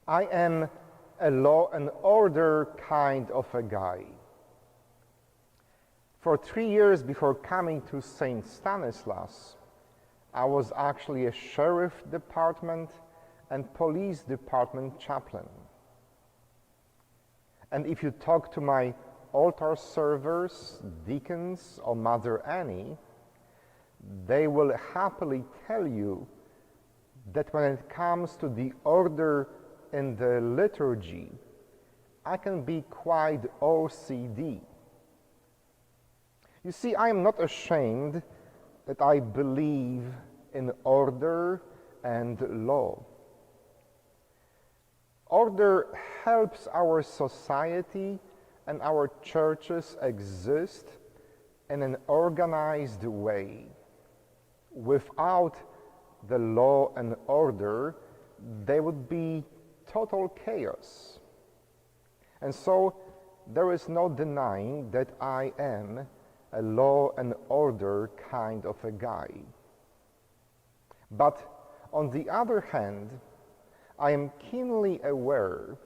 I am a law and order kind of a guy. For 3 years before coming to St. Stanislaus, I was actually a sheriff department and police department chaplain. And if you talk to my altar servers, deacons, or Mother Annie, they will happily tell you that when it comes to the order in the liturgy, I can be quite OCD. You see, I am not ashamed that I believe in order and law. Order helps our society and our churches exist in an organized way. Without the law and order, there would be total chaos. And so there is no denying that I am a law and order kind of a guy. But on the other hand, I am keenly aware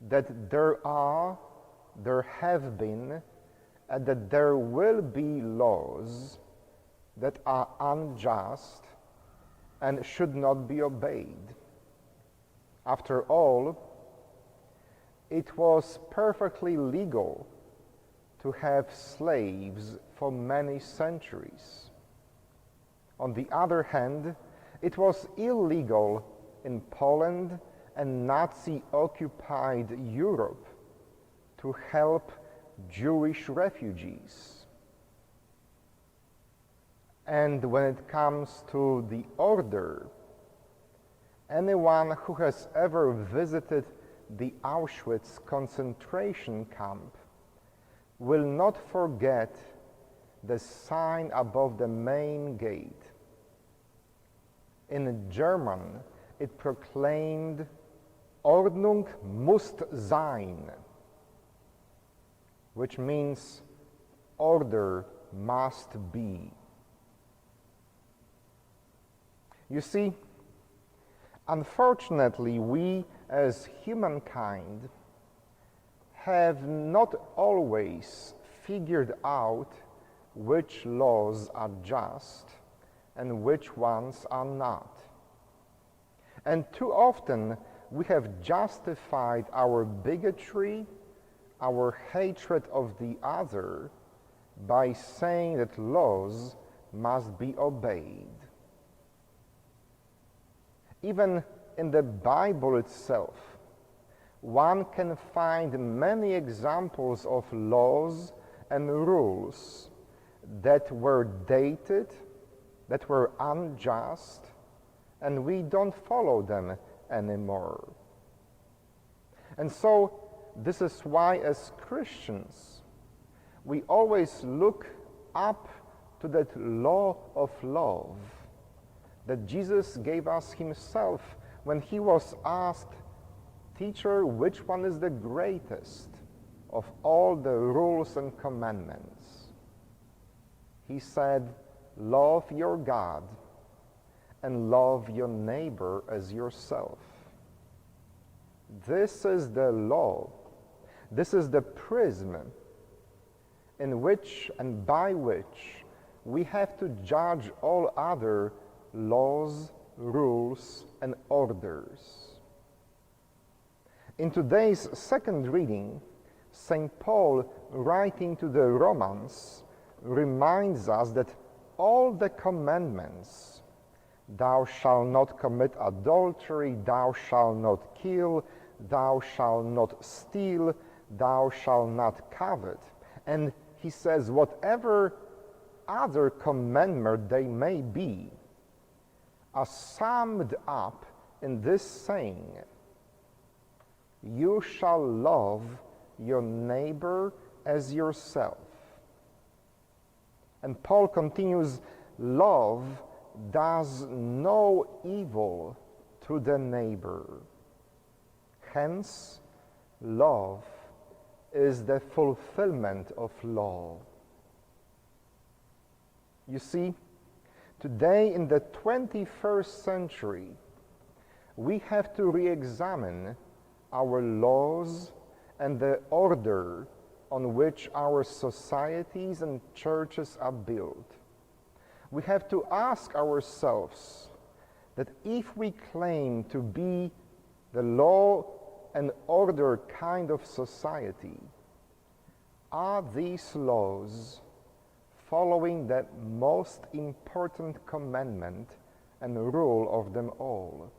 that there have been, and that there will be laws that are unjust and should not be obeyed. After all, it was perfectly legal to have slaves for many centuries. On the other hand, it was illegal in Poland and Nazi-occupied Europe to help Jewish refugees. And when it comes to the order, anyone who has ever visited the Auschwitz concentration camp will not forget the sign above the main gate. In German, it proclaimed, Ordnung muss sein, which means order must be. You see, unfortunately, we as humankind have not always figured out which laws are just and which ones are not. And too often we have justified our bigotry, our hatred of the other, by saying that laws must be obeyed. Even in the Bible itself, one can find many examples of laws and rules that were dated, that were unjust, and we don't follow them anymore. And so, this is why as Christians, we always look up to that law of love that Jesus gave us himself when he was asked, "Teacher, which one is the greatest of all the rules and commandments?" He said, "Love your God and love your neighbor as yourself." This is the law. This is the prism in which and by which we have to judge all other laws, rules, and orders. In today's second reading, St. Paul, writing to the Romans, reminds us that all the commandments, thou shalt not commit adultery, thou shalt not kill, thou shalt not steal, thou shalt not covet. And he says, whatever other commandment they may be, are summed up in this saying, you shall love your neighbor as yourself. And Paul continues, love does no evil to the neighbor. Hence, love is the fulfillment of law. You see, today in the 21st century, we have to re-examine our laws and the order on which our societies and churches are built. We have to ask ourselves that if we claim to be the law and order kind of society, are these laws following that most important commandment and rule of them all?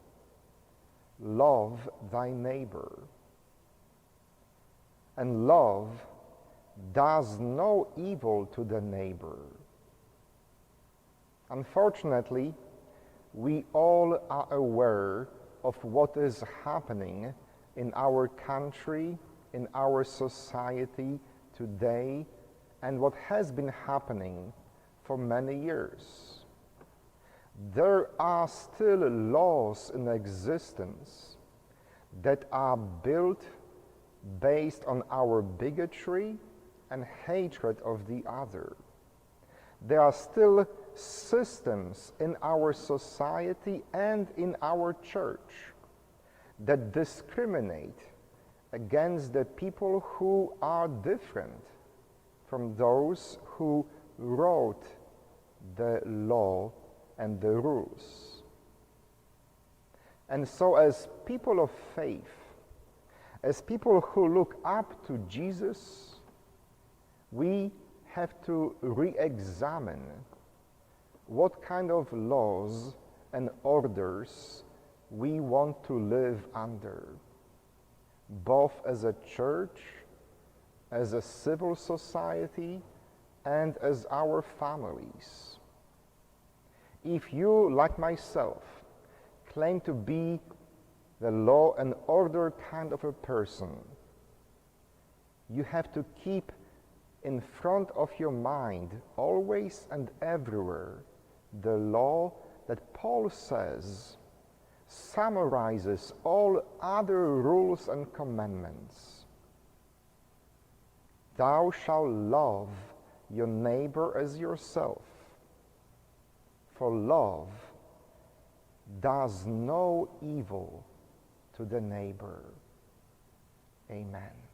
Love thy neighbor. And love does no evil to the neighbor. Unfortunately, we all are aware of what is happening in our country, in our society today, and what has been happening for many years. There are still laws in existence that are built based on our bigotry and hatred of the other. There are still systems in our society and in our church that discriminate against the people who are different from those who wrote the law and the rules. And so as people of faith, as people who look up to Jesus, we have to re-examine what kind of laws and orders we want to live under, both as a church, as a civil society, and as our families. If you, like myself, claim to be the law and order kind of a person, you have to keep in front of your mind, always and everywhere, the law that Paul says summarizes all other rules and commandments. Thou shalt love your neighbor as yourself, for love does no evil to the neighbor. Amen.